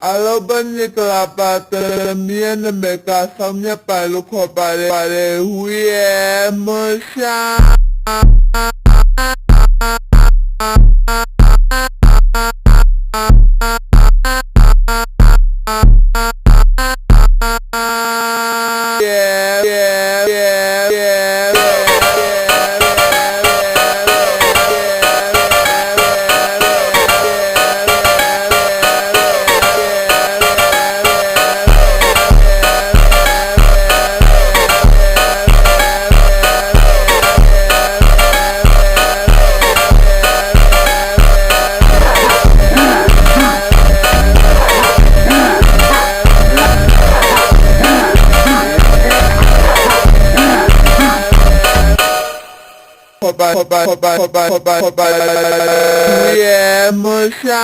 Alobaniklapata miana meka samnya palu ko pare huye musha yeah, musha